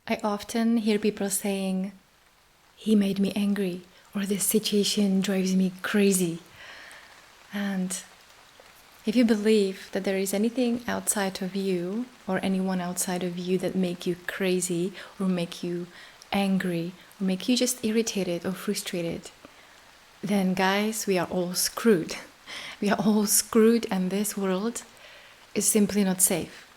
I often hear people saying, he made me angry, or this situation drives me crazy. And if you believe that there is anything outside of you or anyone outside of you that make you crazy or make you angry or make you just irritated or frustrated, then guys, we are all screwed. We are all screwed, and this world is simply not safe.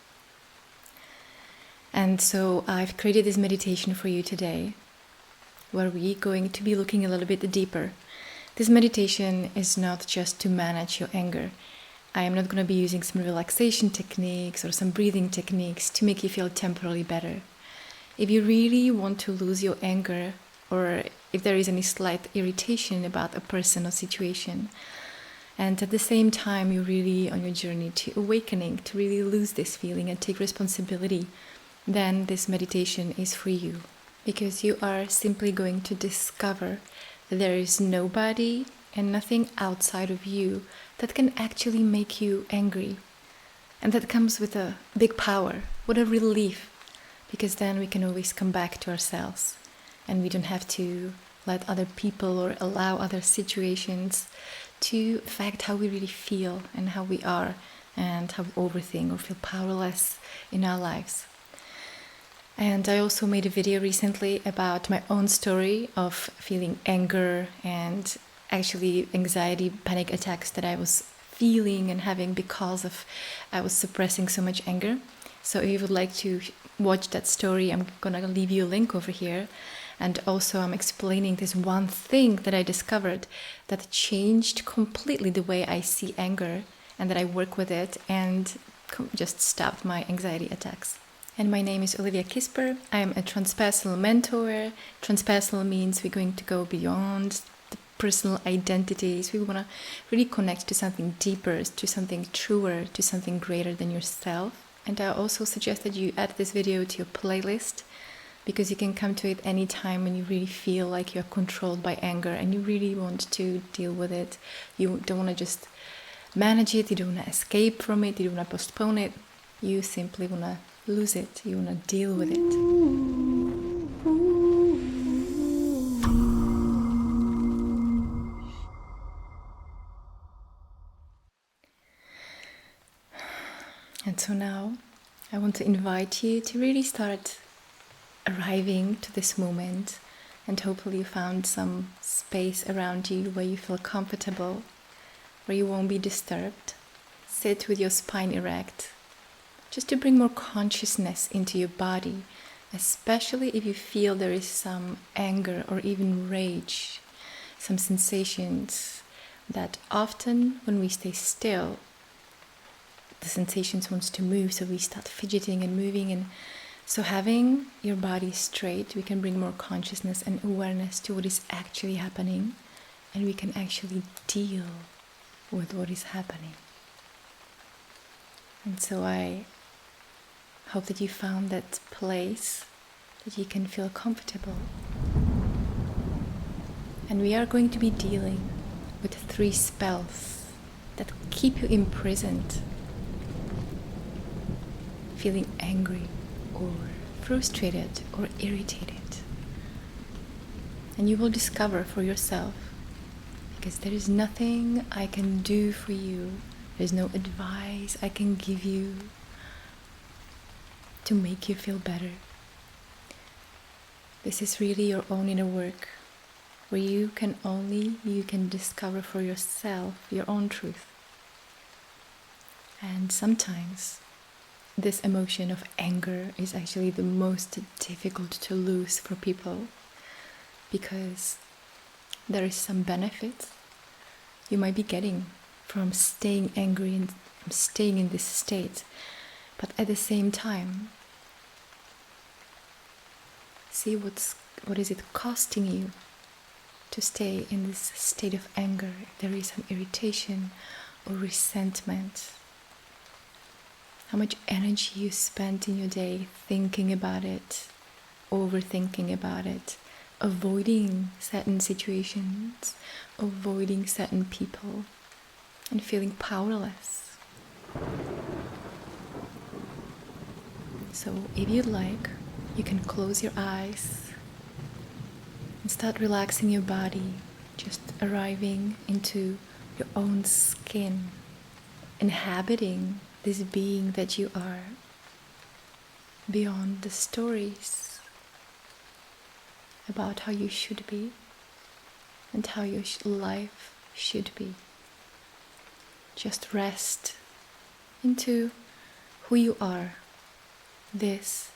And so I've created this meditation for you today where we're going to be looking a little bit deeper. This meditation is not just to manage your anger. I am not going to be using some relaxation techniques or some breathing techniques to make you feel temporarily better. If you really want to lose your anger, or if there is any slight irritation about a person or situation, and at the same time you're really on your journey to awakening, to really lose this feeling and take responsibility, then this meditation is for you. Because you are simply going to discover that there is nobody and nothing outside of you that can actually make you angry. And that comes with a big power, what a relief, because then we can always come back to ourselves and we don't have to let other people or allow other situations to affect how we really feel and how we are and how we overthink or feel powerless in our lives. And I also made a video recently about my own story of feeling anger and actually anxiety, panic attacks that I was feeling and having because of I was suppressing so much anger. So if you would like to watch that story, I'm gonna leave you a link over here. And also I'm explaining this one thing that I discovered that changed completely the way I see anger and that I work with it and just stopped my anxiety attacks. And my name is Olivia Kissper. I am a transpersonal mentor. Transpersonal means we're going to go beyond the personal identities. We want to really connect to something deeper, to something truer, to something greater than yourself. And I also suggest that you add this video to your playlist, because you can come to it anytime when you really feel like you're controlled by anger and you really want to deal with it. You don't want to just manage it, you don't want to escape from it, you don't want to postpone it. You simply want to lose it, you want to deal with it. And so now I want to invite you to really start arriving to this moment, and hopefully you found some space around you where you feel comfortable, where you won't be disturbed. Sit with your spine erect, just to bring more consciousness into your body, especially if you feel there is some anger or even rage, some sensations that often when we stay still, the sensations wants to move, so we start fidgeting and moving. And so having your body straight, we can bring more consciousness and awareness to what is actually happening, and we can actually deal with what is happening. And so I hope that you found that place that you can feel comfortable. And we are going to be dealing with 3 spells that keep you imprisoned, feeling angry or frustrated or irritated. And you will discover for yourself, because there is nothing I can do for you, there's no advice I can give you to make you feel better. This is really your own inner work, where you can discover for yourself your own truth. And sometimes this emotion of anger is actually the most difficult to lose for people, because there is some benefit you might be getting from staying angry and staying in this state, but at the same time, see what is it costing you to stay in this state of anger. If there is some irritation or resentment, how much energy you spent in your day thinking about it, overthinking about it, avoiding certain situations, avoiding certain people, and feeling powerless. So if you'd like, you can close your eyes and start relaxing your body, just arriving into your own skin, inhabiting this being that you are, beyond the stories about how you should be and how your life should be. Just rest into who you are this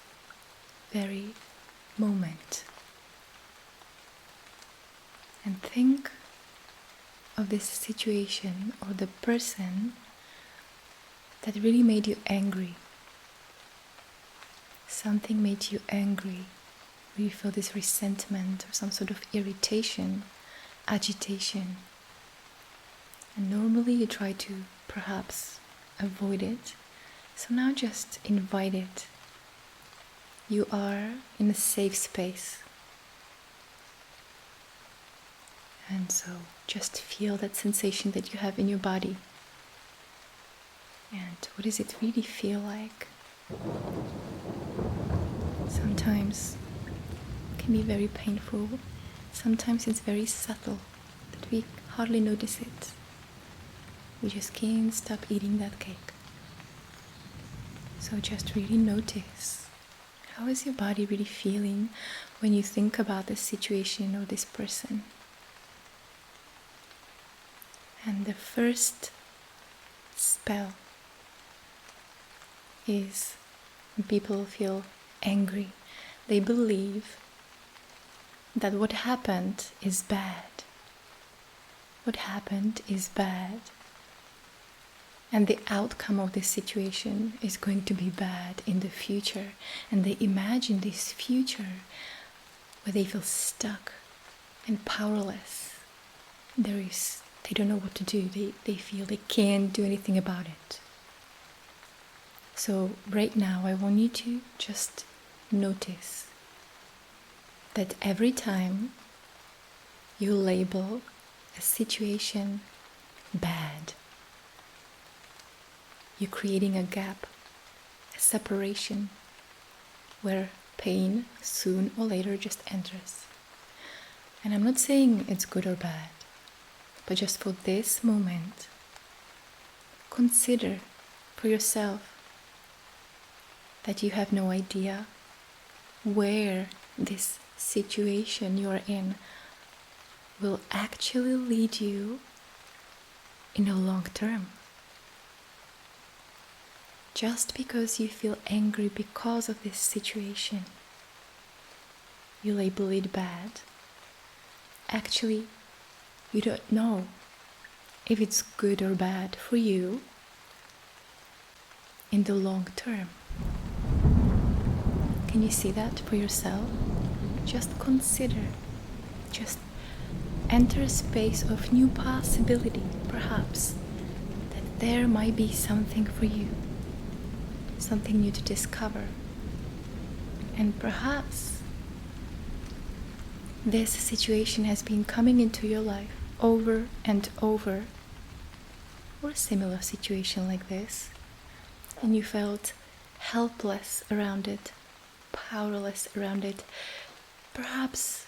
very moment. And think of this situation or the person that really made you angry. Something made you angry, where you feel this resentment or some sort of irritation, agitation. And normally you try to perhaps avoid it. So now just invite it. You are in a safe space. And so just feel that sensation that you have in your body. And what does it really feel like? Sometimes it can be very painful. Sometimes it's very subtle that we hardly notice it. We just can't stop eating that cake. So just really notice, how is your body really feeling when you think about this situation or this person? And the first spell is when people feel angry. They believe that what happened is bad. What happened is bad. And the outcome of this situation is going to be bad in the future. And they imagine this future where they feel stuck and powerless. They don't know what to do. They feel they can't do anything about it. So right now I want you to just notice that every time you label a situation bad, you're creating a gap, a separation, where pain soon or later just enters. And I'm not saying it's good or bad, but just for this moment, consider for yourself that you have no idea where this situation you're in will actually lead you in the long term. Just because you feel angry because of this situation, you label it bad. Actually, you don't know if it's good or bad for you in the long term. Can you see that for yourself? Just consider, just enter a space of new possibility, perhaps, that there might be something for you, something new to discover. And perhaps this situation has been coming into your life over and over, or a similar situation like this, and you felt helpless around it, powerless around it, perhaps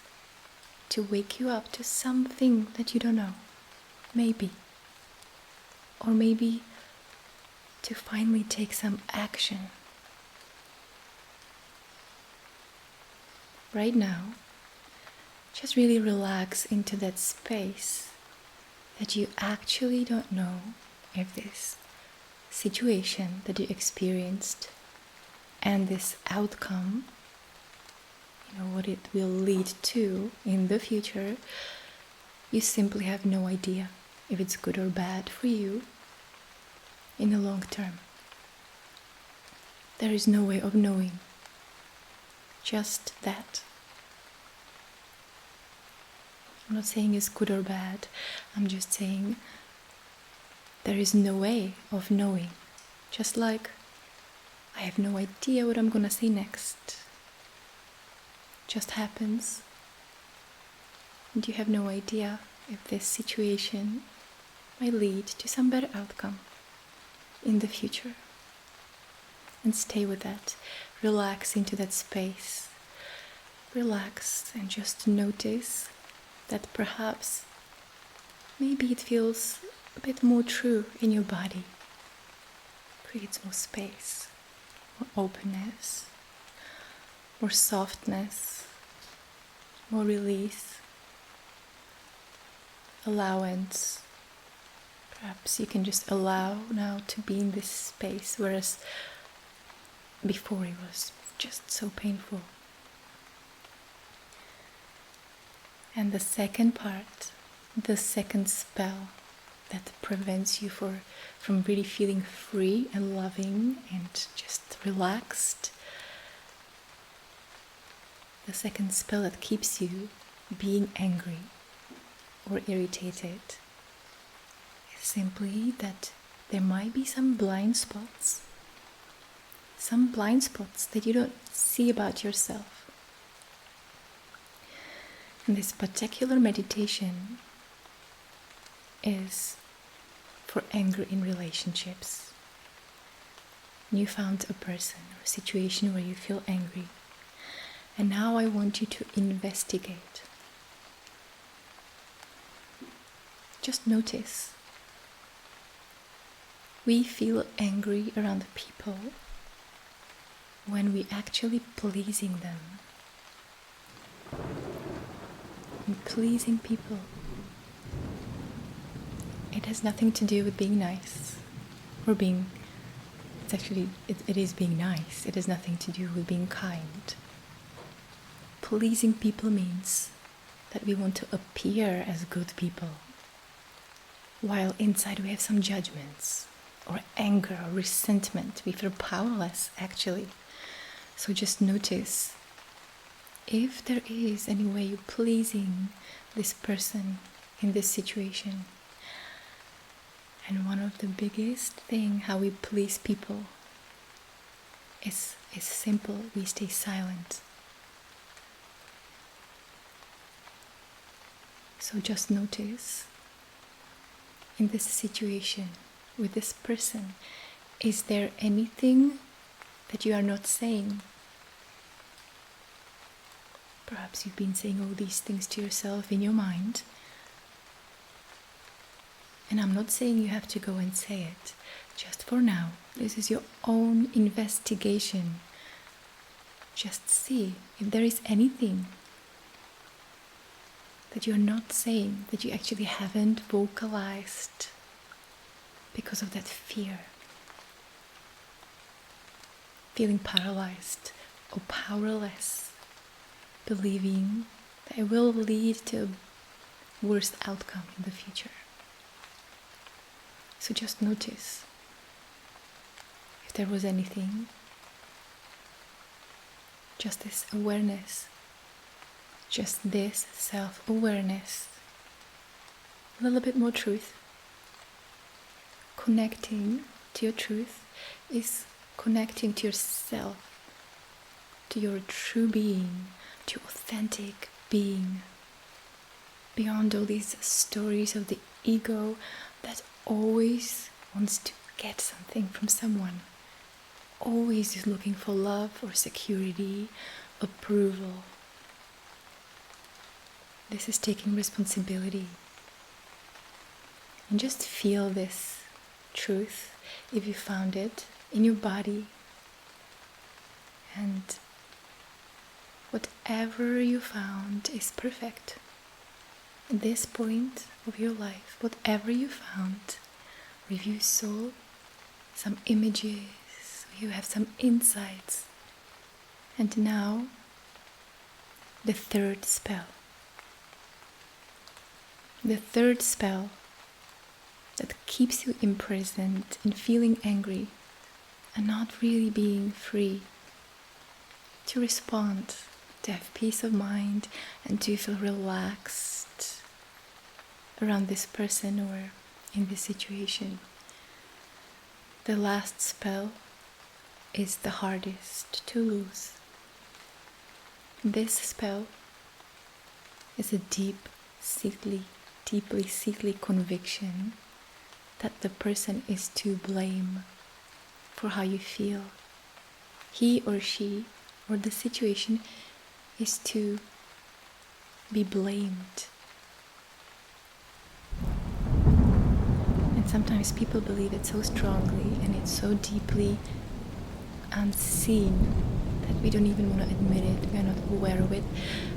to wake you up to something that you don't know, maybe, or maybe to finally take some action. Right now, just really relax into that space that you actually don't know if this situation that you experienced and this outcome, what it will lead to in the future, you simply have no idea if it's good or bad for you in the long term. There is no way of knowing. Just that. I'm not saying it's good or bad. I'm just saying there is no way of knowing. Just like I have no idea what I'm gonna say next. Just happens. And you have no idea if this situation might lead to some better outcome in the future. And stay with that. relax into that space. Relax and just notice that perhaps maybe it feels a bit more true in your body. Creates more space, more openness, more softness, more release, allowance. Perhaps you can just allow now to be in this space, whereas before it was just so painful. And the second part, the second spell that prevents you from really feeling free and loving and just relaxed, the second spell that keeps you being angry or irritated, simply that there might be some blind spots that you don't see about yourself. And this particular meditation is for anger in relationships. You found a person or a situation where you feel angry, and now I want you to investigate. Just notice. We feel angry around people when we actually pleasing them. And pleasing people, it has nothing to do with being nice or being, it is being nice. It has nothing to do with being kind. Pleasing people means that we want to appear as good people, while inside we have some judgments or anger or resentment. We feel powerless, actually. So just notice if there is any way you're pleasing this person in this situation. And one of the biggest thing how we please people is simple. We stay silent. So just notice, in this situation with this person, is there anything that you are not saying? Perhaps you've been saying all these things to yourself in your mind. And I'm not saying you have to go and say it. Just for now, this is your own investigation. Just see if there is anything that you're not saying, that you actually haven't vocalized because of that fear. Feeling paralyzed or powerless, believing that it will lead to a worse outcome in the future. So just notice if there was anything, just this awareness, just this self-awareness, a little bit more truth. Connecting to your truth is connecting to yourself, to your true being, to your authentic being, beyond all these stories of the ego that always wants to get something from someone, always is looking for love or security, approval. This is taking responsibility. And just feel this truth, if you found it, in your body. And whatever you found is perfect. At this point of your life, whatever you found, or if you saw some images, you have some insights. And now, the third spell. The third spell that keeps you imprisoned in feeling angry and not really being free to respond, to have peace of mind and to feel relaxed around this person or in this situation. The last spell is the hardest to lose. This spell is a deeply seated conviction that the person is to blame for how you feel, he or she or the situation is to be blamed. And sometimes people believe it so strongly and it's so deeply unseen that we don't even want to admit it. We are not aware of it.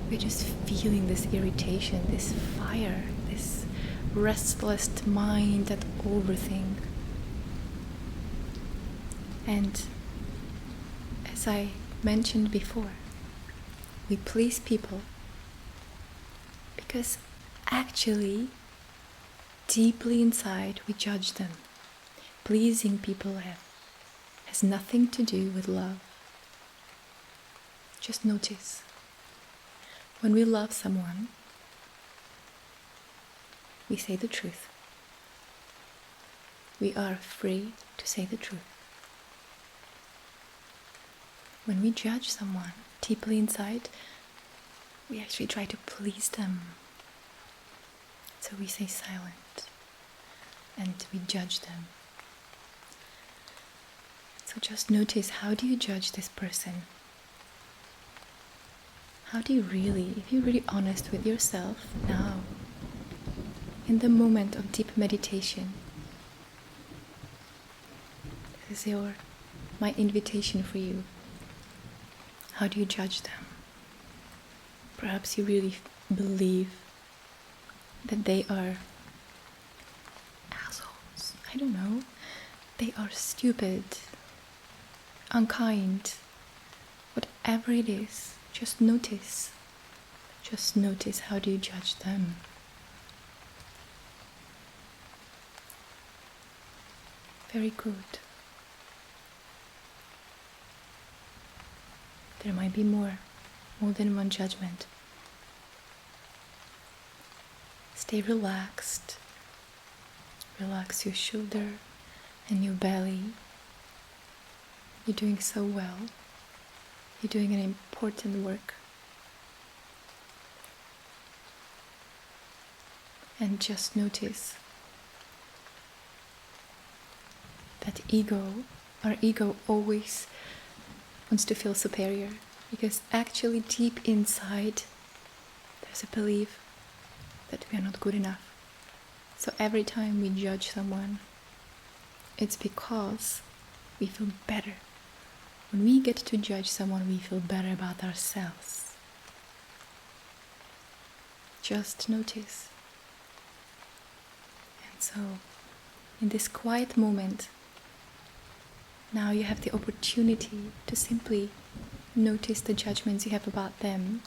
We're just feeling this irritation, this fire, this restless mind that overthink. And as I mentioned before, we please people because actually deeply inside we judge them. Pleasing people has nothing to do with love. Just notice, when we love someone, we say the truth. We are free to say the truth. When we judge someone deeply inside, we actually try to please them. So we stay silent and we judge them. So just notice, how do you judge this person? How do you really, if you're really honest with yourself now, in the moment of deep meditation, this is my invitation for you. How do you judge them? Perhaps you really believe that they are assholes. I don't know. They are stupid, unkind, whatever it is. Just notice. Just notice, how do you judge them? Very good. There might be more than one judgment. Stay relaxed. Relax your shoulder and your belly. You're doing so well. You're doing an important work. And just notice that our ego always wants to feel superior, because actually deep inside there's a belief that we are not good enough. So every time we judge someone, it's because we feel better. When we get to judge someone, we feel better about ourselves. Just notice. And so, in this quiet moment, now you have the opportunity to simply notice the judgments you have about them.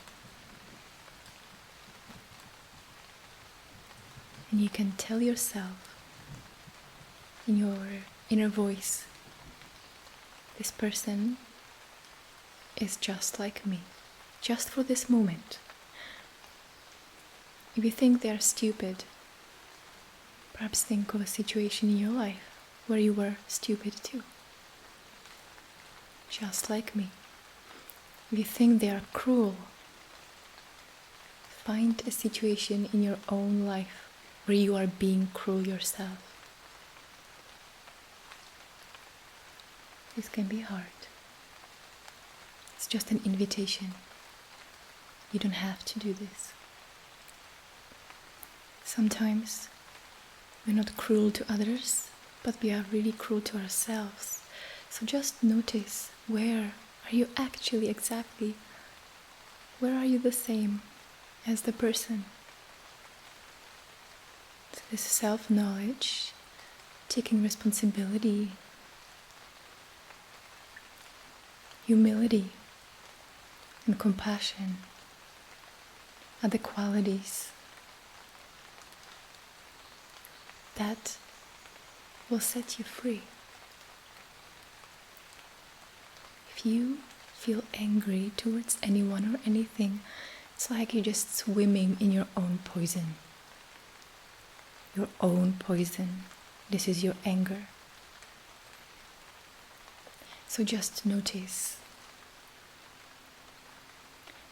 And you can tell yourself in your inner voice, this person is just like me, just for this moment. If you think they are stupid, perhaps think of a situation in your life where you were stupid too. Just like me. If you think they are cruel, find a situation in your own life where you are being cruel yourself. This can be hard. It's just an invitation. You don't have to do this. Sometimes we're not cruel to others, but we are really cruel to ourselves. So just notice, where are you actually exactly? Where are you the same as the person? So this self-knowledge, taking responsibility, humility, and compassion are the qualities that will set you free. If you feel angry towards anyone or anything, it's like you're just swimming in your own poison. Your own poison. This is your anger. So just notice.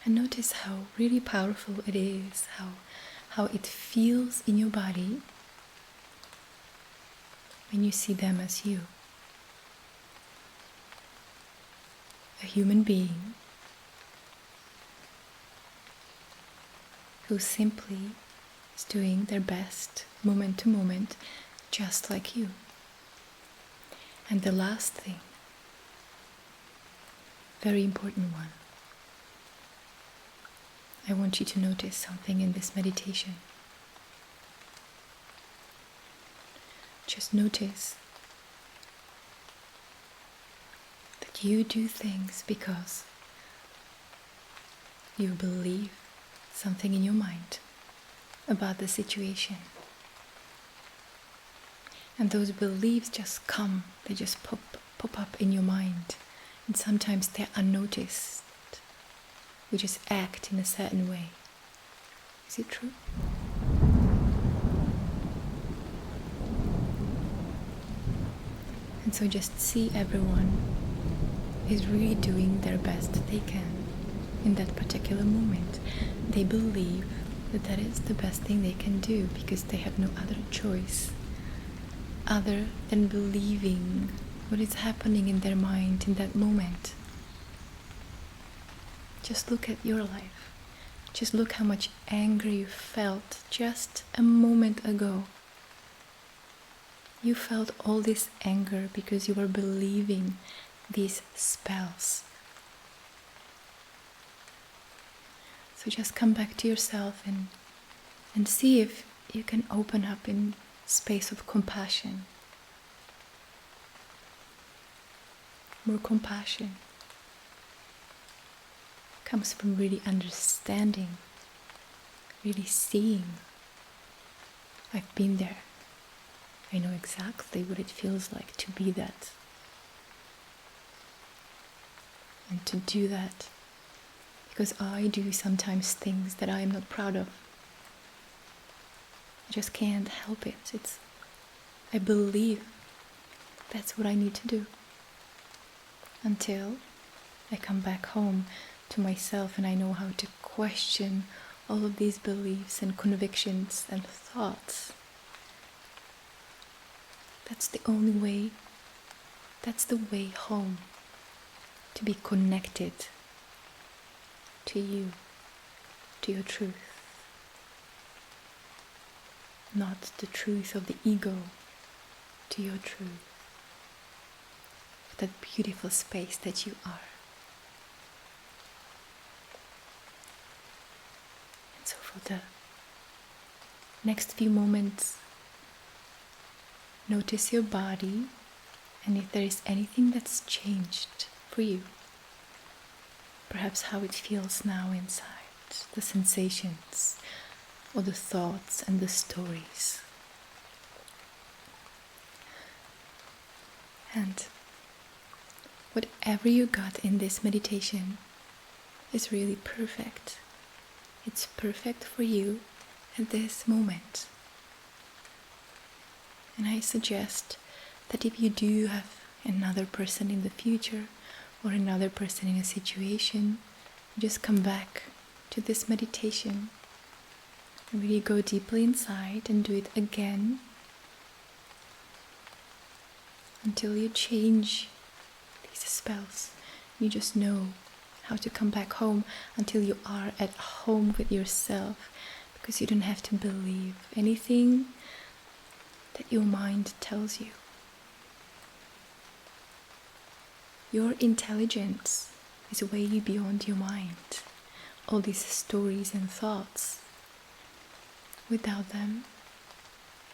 And notice how really powerful it is, how it feels in your body when you see them as you. a human being who simply is doing their best moment to moment, just like you. And the last thing, very important one, I want you to notice something in this meditation. Just notice that you do things because you believe something in your mind about the situation. And those beliefs just come, they just pop up in your mind. And sometimes they're unnoticed. We just act in a certain way. Is it true? And so just see everyone is really doing their best they can in that particular moment. They believe that that is the best thing they can do because they have no other choice other than believing what is happening in their mind in that moment. Just look at your life. Just look how much anger you felt just a moment ago. You felt all this anger because you were believing these spells. So just come back to yourself and see if you can open up in space of compassion. More compassion comes from really understanding, really seeing. I've been there. I know exactly what it feels like to be that. And to do that because I do sometimes things that I am not proud of. I just can't help it. I believe that's what I need to do until I come back home to myself and I know how to question all of these beliefs and convictions and thoughts. That's the only way. That's the way home. To be connected to you, to your truth. Not the truth of the ego, to your truth. That beautiful space that you are. And so for the next few moments, notice your body and if there is anything that's changed for you. Perhaps how it feels now inside, the sensations or the thoughts and the stories. And whatever you got in this meditation is really perfect. It's perfect for you at this moment. And I suggest that if you do have another person in the future or another person in a situation, just come back to this meditation and really go deeply inside and do it again until you change these spells. You just know how to come back home until you are at home with yourself, because you don't have to believe anything that your mind tells you. Your intelligence is way beyond your mind. All these stories and thoughts. Without them,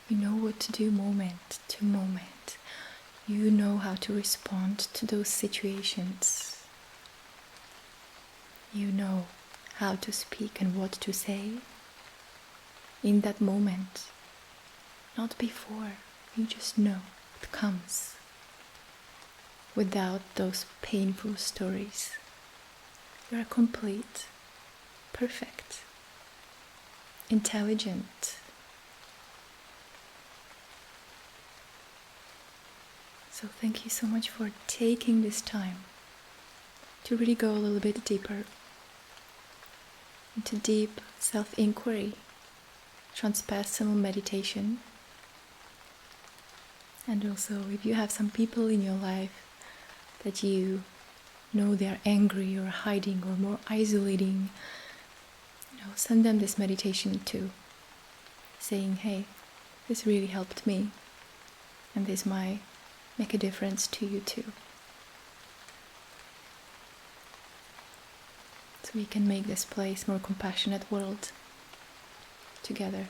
you know what to do moment to moment. You know how to respond to those situations. You know how to speak and what to say in that moment. Not before. You just know it comes. Without those painful stories. You are complete, perfect, intelligent. So thank you so much for taking this time to really go a little bit deeper into deep self-inquiry, transpersonal meditation. And also if you have some people in your life that you know they are angry or hiding or more isolating, send them this meditation too, saying, hey, this really helped me, and this might make a difference to you too. So we can make this place a more compassionate world together.